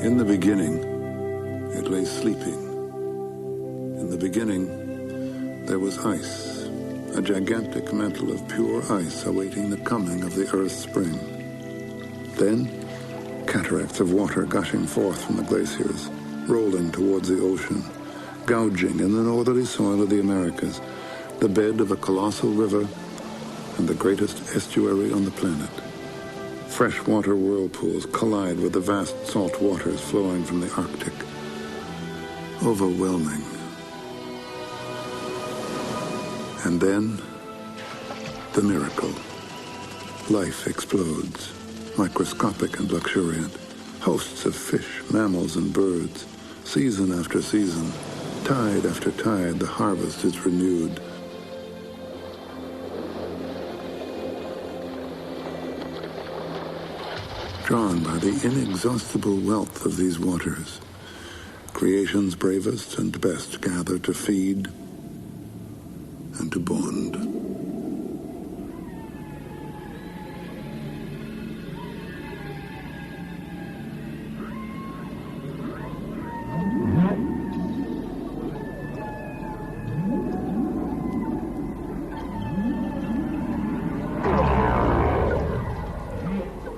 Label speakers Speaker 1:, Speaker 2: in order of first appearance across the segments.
Speaker 1: In the beginning, it lay sleeping. In the beginning, there was ice, a gigantic mantle of pure ice awaiting the coming of the Earth's spring. Then, cataracts of water gushing forth from the glaciers, rolling towards the ocean, gouging in the northerly soil of the Americas, the bed of a colossal river and the greatest estuary on the planet. Freshwater whirlpools collide with the vast salt waters flowing from the Arctic. Overwhelming. And then, the miracle. Life explodes, microscopic and luxuriant. Hosts of fish, mammals, and birds. Season after season, tide after tide, the harvest is renewed. Drawn by the inexhaustible wealth of these waters, creation's bravest and best gather to feed and to bond.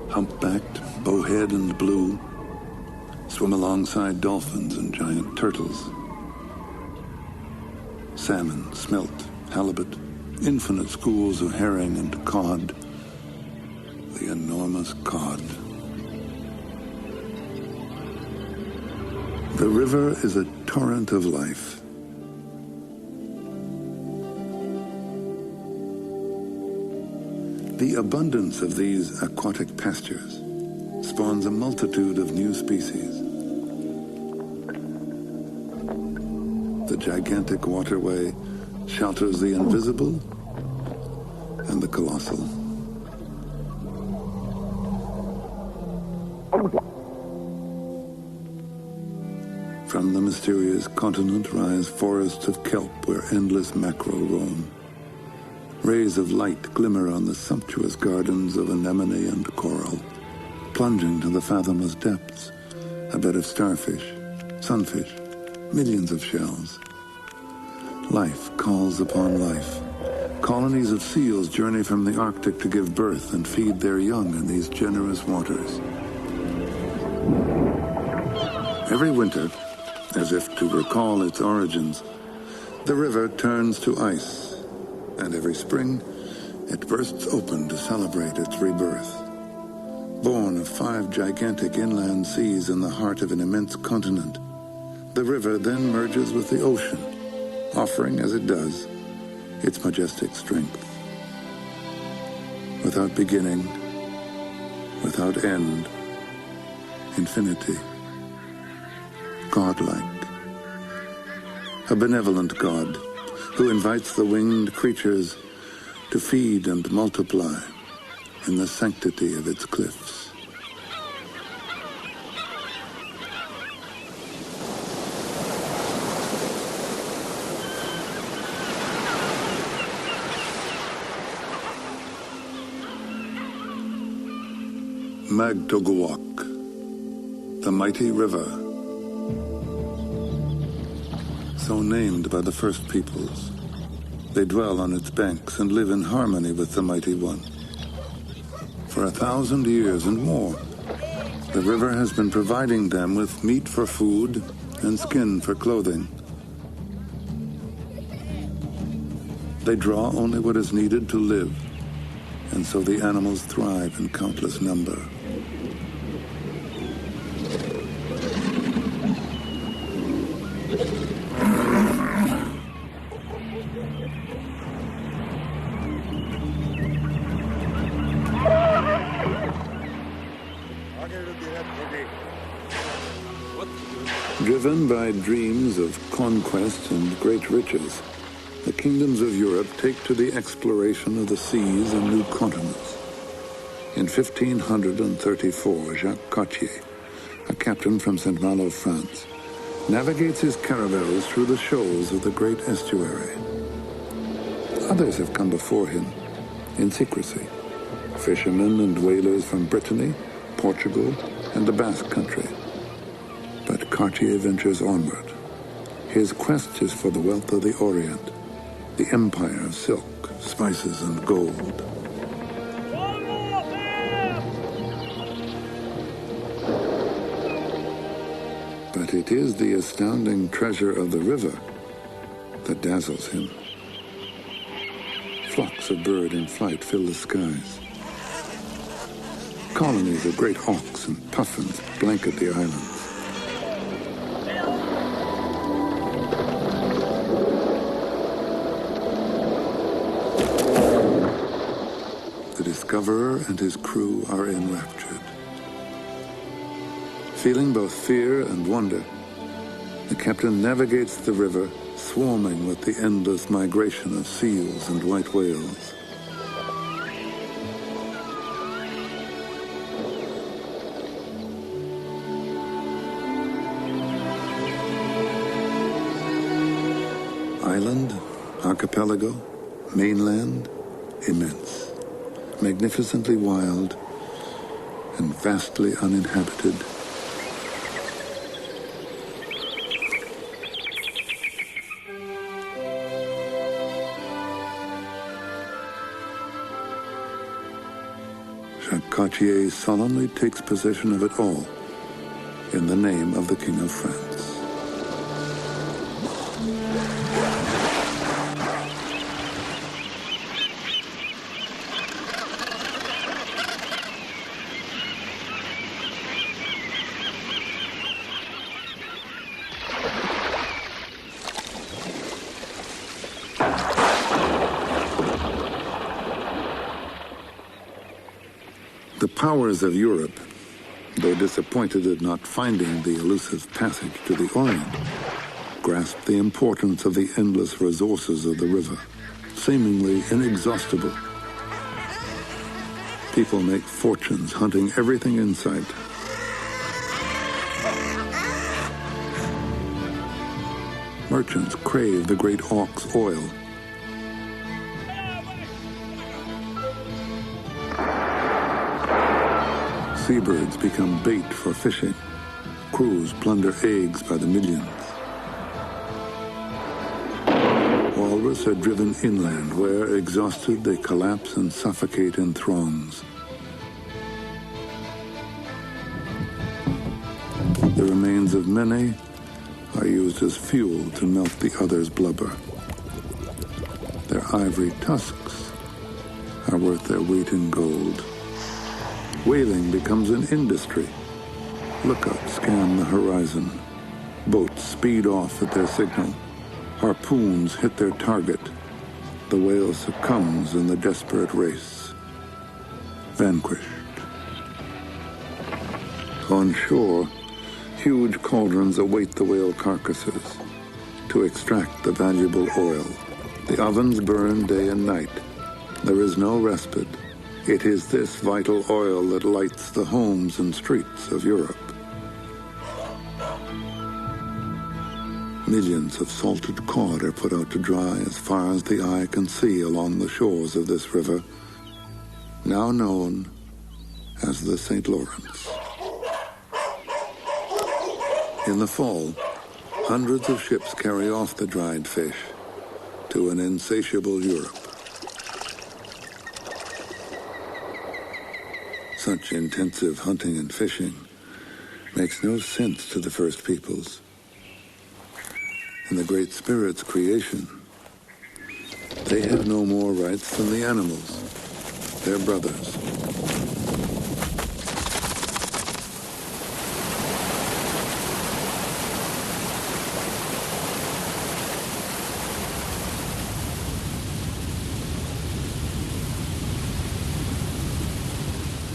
Speaker 1: Humpbacked, bowhead and blue, swim alongside dolphins and giant turtles. Salmon, smelt, halibut, infinite schools of herring and cod. The enormous cod. The river is a torrent of life. The abundance of these aquatic pastures spawns a multitude of new species. The gigantic waterway shelters the invisible and the colossal. From the mysterious continent rise forests of kelp where endless mackerel roam. Rays of light glimmer on the sumptuous gardens of anemone and coral. Plunging to the fathomless depths, a bed of starfish, sunfish, millions of shells. Life calls upon life. Colonies of seals journey from the Arctic to give birth and feed their young in these generous waters. Every winter, as if to recall its origins, the river turns to ice. And every spring, it bursts open to celebrate its rebirth. Born of 5 gigantic inland seas in the heart of an immense continent, the river then merges with the ocean, offering, as it does, its majestic strength. Without beginning, without end, infinity. Godlike. A benevolent God, who invites the winged creatures to feed and multiply in the sanctity of its cliffs. Magtoguak, the mighty river, so named by the first peoples. They dwell on its banks and live in harmony with the Mighty One. For 1,000 years and more, the river has been providing them with meat for food and skin for clothing. They draw only what is needed to live, and so the animals thrive in countless number. Driven by dreams of conquest and great riches, the kingdoms of Europe take to the exploration of the seas and new continents. In 1534, Jacques Cartier, a captain from Saint-Malo, France, navigates his caravels through the shoals of the great estuary. Others have come before him, in secrecy. Fishermen and whalers from Brittany, Portugal, and the Basque Country. Cartier ventures onward. His quest is for the wealth of the Orient, the empire of silk, spices, and gold. But it is the astounding treasure of the river that dazzles him. Flocks of bird in flight fill the skies. Colonies of great hawks and puffins blanket the islands. The discoverer and his crew are enraptured. Feeling both fear and wonder, the captain navigates the river, swarming with the endless migration of seals and white whales. Island, archipelago, mainland, immense, magnificently wild, and vastly uninhabited. Cartier solemnly takes possession of it all in the name of the King of France. The powers of Europe, though disappointed at not finding the elusive passage to the Orient, grasped the importance of the endless resources of the river, seemingly inexhaustible. People make fortunes hunting everything in sight. Merchants crave the great ox oil. Seabirds become bait for fishing. Crews plunder eggs by the millions. Walrus are driven inland, where, exhausted, they collapse and suffocate in throngs. The remains of many are used as fuel to melt the other's blubber. Their ivory tusks are worth their weight in gold. Whaling becomes an industry. Lookouts scan the horizon. Boats speed off at their signal. Harpoons hit their target. The whale succumbs in the desperate race. Vanquished. On shore, huge cauldrons await the whale carcasses to extract the valuable oil. The ovens burn day and night. There is no respite. It is this vital oil that lights the homes and streets of Europe. Millions of salted cod are put out to dry as far as the eye can see along the shores of this river, now known as the St. Lawrence. In the fall, hundreds of ships carry off the dried fish to an insatiable Europe. Such intensive hunting and fishing makes no sense to the first peoples. In the Great Spirit's creation, they have no more rights than the animals, their brothers.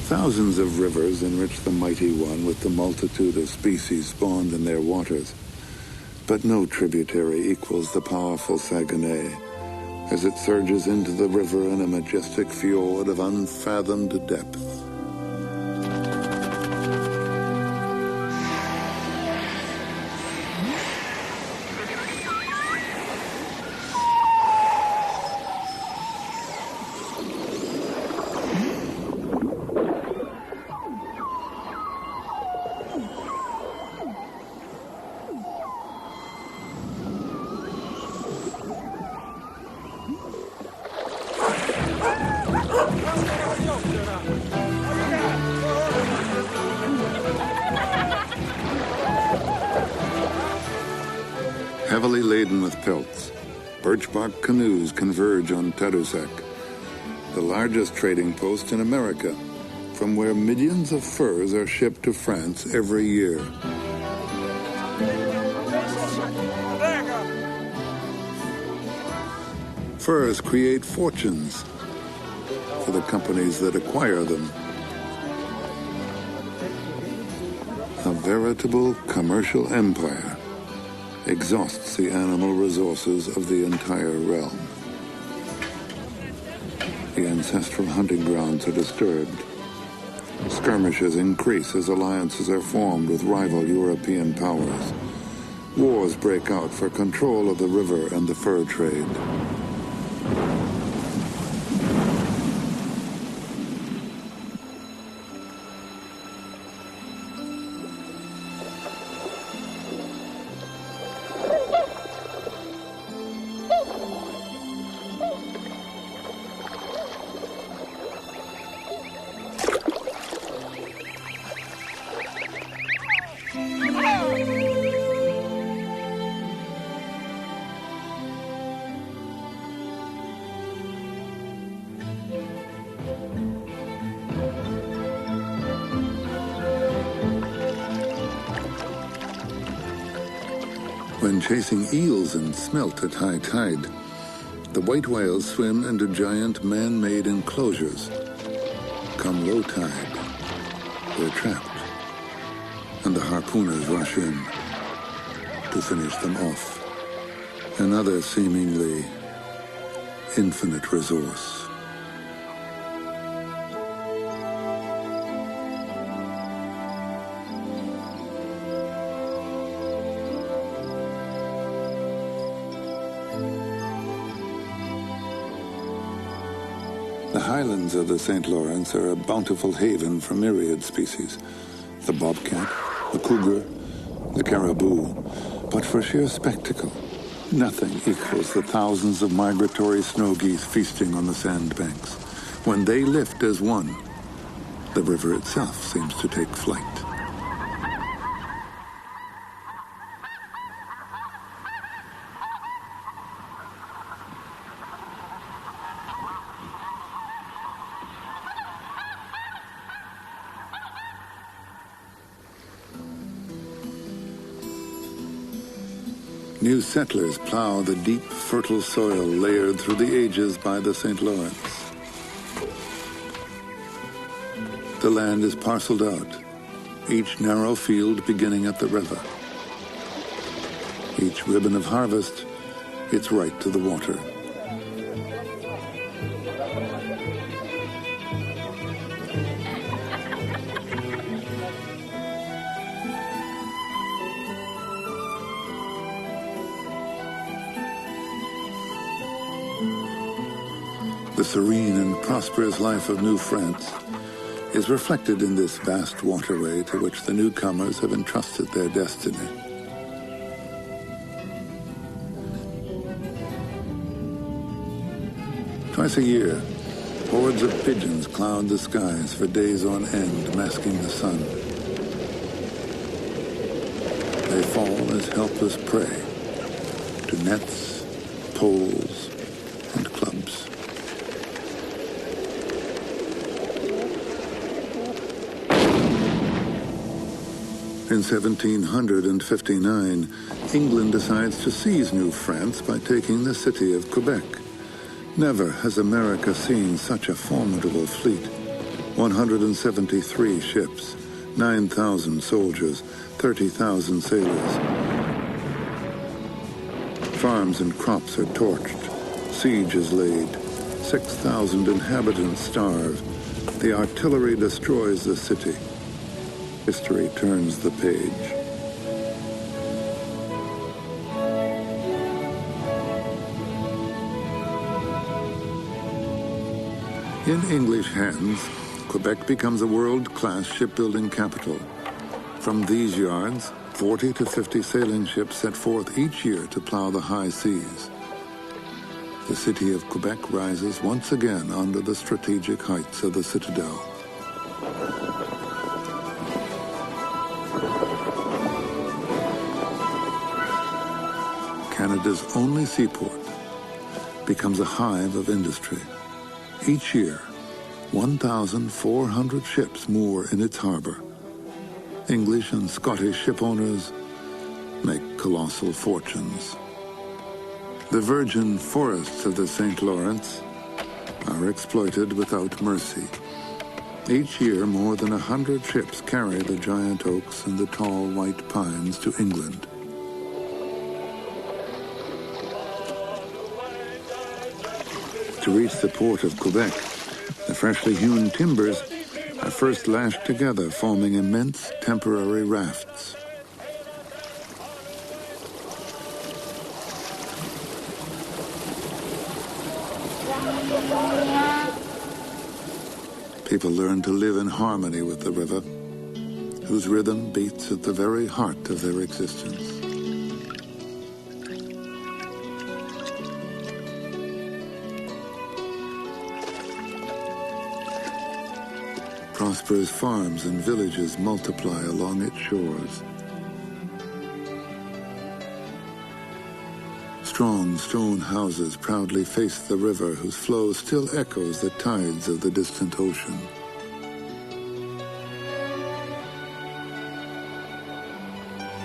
Speaker 1: Thousands of rivers enrich the mighty one with the multitude of species spawned in their waters. But no tributary equals the powerful Saguenay as it surges into the river in a majestic fjord of unfathomed depth. Heavily laden with pelts, birch bark canoes converge on Tadoussac, the largest trading post in America, from where millions of furs are shipped to France every year. Furs create fortunes for the companies that acquire them. A veritable commercial empire exhausts the animal resources of the entire realm. The ancestral hunting grounds are disturbed. Skirmishes increase as alliances are formed with rival European powers. Wars break out for control of the river and the fur trade. When chasing eels and smelt at high tide, the white whales swim into giant man-made enclosures. Come low tide, they're trapped, and the harpooners rush in to finish them off. Another seemingly infinite resource. The highlands of the St. Lawrence are a bountiful haven for myriad species. The bobcat, the cougar, the caribou. But for sheer spectacle, nothing equals the thousands of migratory snow geese feasting on the sandbanks. When they lift as one, the river itself seems to take flight. New settlers plow the deep, fertile soil layered through the ages by the St. Lawrence. The land is parceled out, each narrow field beginning at the river. Each ribbon of harvest, its right to the water. The serene and prosperous life of New France is reflected in this vast waterway to which the newcomers have entrusted their destiny. Twice a year, hordes of pigeons cloud the skies for days on end, masking the sun. They fall as helpless prey to nets, poles, and clubs. In 1759, England decides to seize New France by taking the city of Quebec. Never has America seen such a formidable fleet. 173 ships, 9,000 soldiers, 30,000 sailors. Farms and crops are torched. Siege is laid. 6,000 inhabitants starve. The artillery destroys the city. History turns the page. In English hands, Quebec becomes a world-class shipbuilding capital. From these yards, 40 to 50 sailing ships set forth each year to plow the high seas. The city of Quebec rises once again under the strategic heights of the citadel. Canada's only seaport, becomes a hive of industry. Each year, 1,400 ships moor in its harbor. English and Scottish ship owners make colossal fortunes. The virgin forests of the St. Lawrence are exploited without mercy. Each year, more than 100 ships carry the giant oaks and the tall white pines to England. To reach the port of Quebec, the freshly hewn timbers are first lashed together, forming immense temporary rafts. People learn to live in harmony with the river, whose rhythm beats at the very heart of their existence. Prosperous farms and villages multiply along its shores. Strong stone houses proudly face the river, whose flow still echoes the tides of the distant ocean.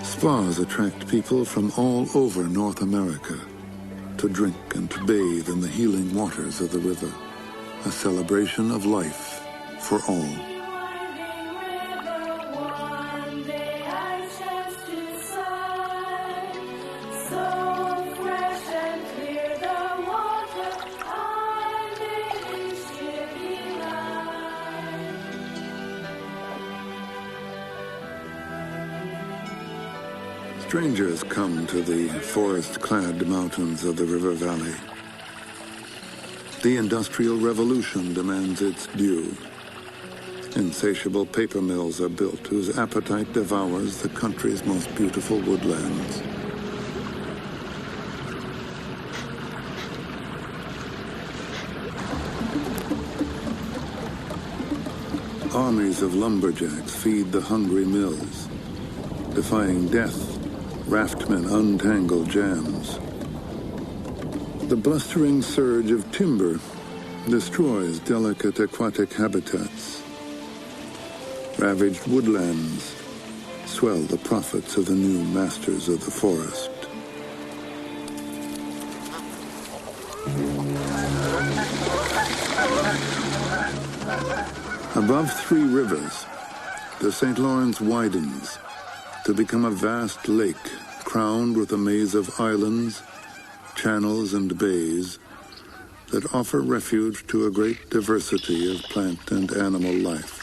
Speaker 1: Spas attract people from all over North America to drink and to bathe in the healing waters of the river, a celebration of life for all. Strangers come to the forest-clad mountains of the river valley. The Industrial Revolution demands its due. Insatiable paper mills are built whose appetite devours the country's most beautiful woodlands. Armies of lumberjacks feed the hungry mills. Defying death, raftmen untangle jams. The blustering surge of timber destroys delicate aquatic habitats. Ravaged woodlands swell the profits of the new masters of the forest. Above Three Rivers, the St. Lawrence widens to become a vast lake crowned with a maze of islands, channels, and bays that offer refuge to a great diversity of plant and animal life.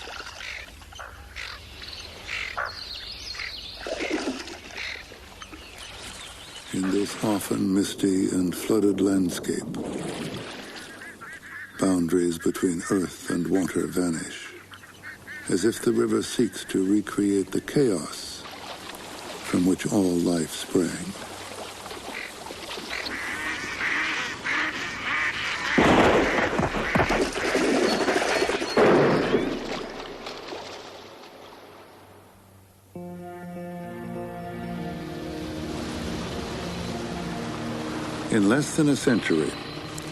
Speaker 1: In this often misty and flooded landscape, boundaries between earth and water vanish, as if the river seeks to recreate the chaos from which all life sprang. In less than a century,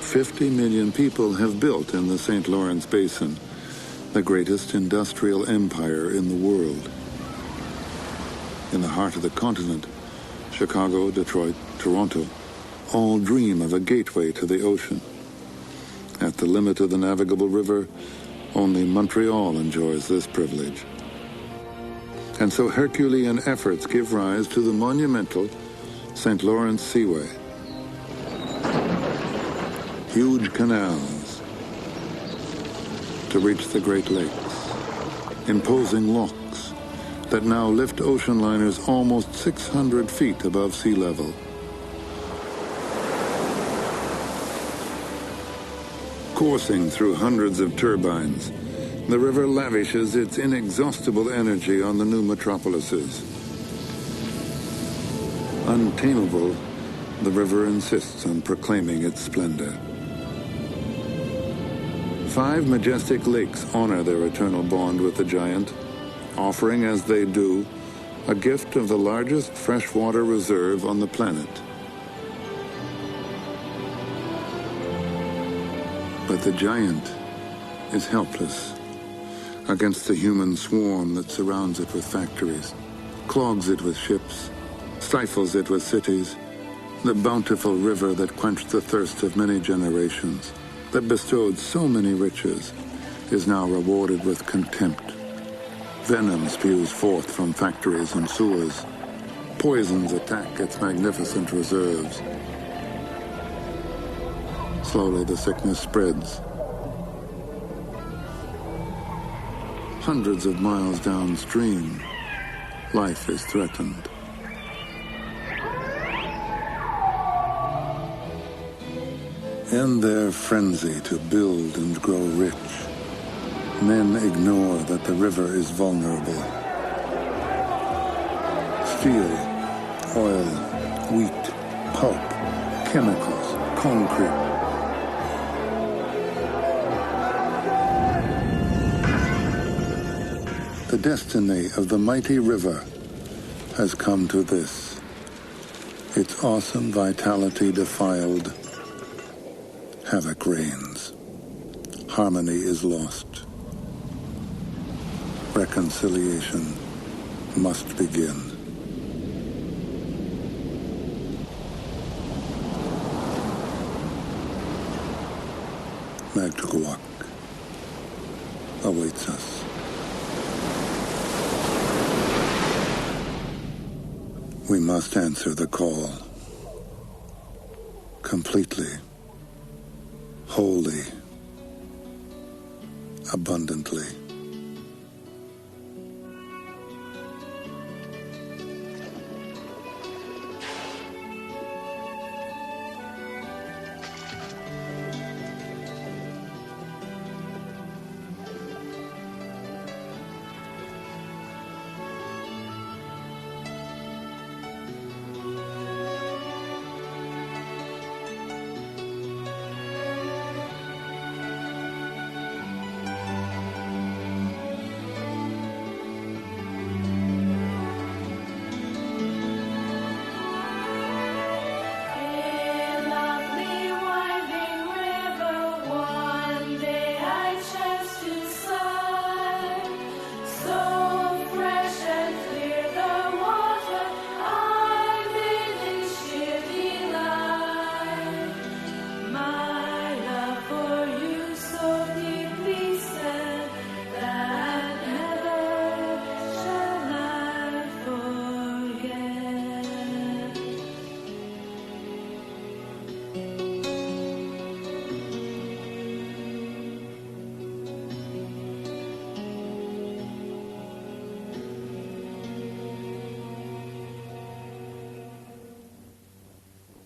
Speaker 1: 50 million people have built in the St. Lawrence Basin, the greatest industrial empire in the world. In the heart of the continent, Chicago, Detroit, Toronto, all dream of a gateway to the ocean. At the limit of the navigable river, only Montreal enjoys this privilege. And so Herculean efforts give rise to the monumental St. Lawrence Seaway. Huge canals to reach the Great Lakes, imposing locks that now lift ocean liners almost 600 feet above sea level. Coursing through hundreds of turbines, the river lavishes its inexhaustible energy on the new metropolises. Untamable, the river insists on proclaiming its splendor. 5 majestic lakes honor their eternal bond with the giant, offering as they do a gift of the largest freshwater reserve on the planet, But the giant is helpless against the human swarm that surrounds it with factories, clogs it with ships, stifles it with cities. The bountiful river that quenched the thirst of many generations, that bestowed so many riches, is now rewarded with contempt. Venom spews forth from factories and sewers. Poisons attack its magnificent reserves. Slowly the sickness spreads. Hundreds of miles downstream, life is threatened. In their frenzy to build and grow rich, men ignore that the river is vulnerable. Steel, oil, wheat, pulp, chemicals, concrete. The destiny of the mighty river has come to this. Its awesome vitality defiled. Havoc reigns. Harmony is lost. Reconciliation must begin. Magtukuwak awaits us. We must answer the call. Completely. Wholly, abundantly.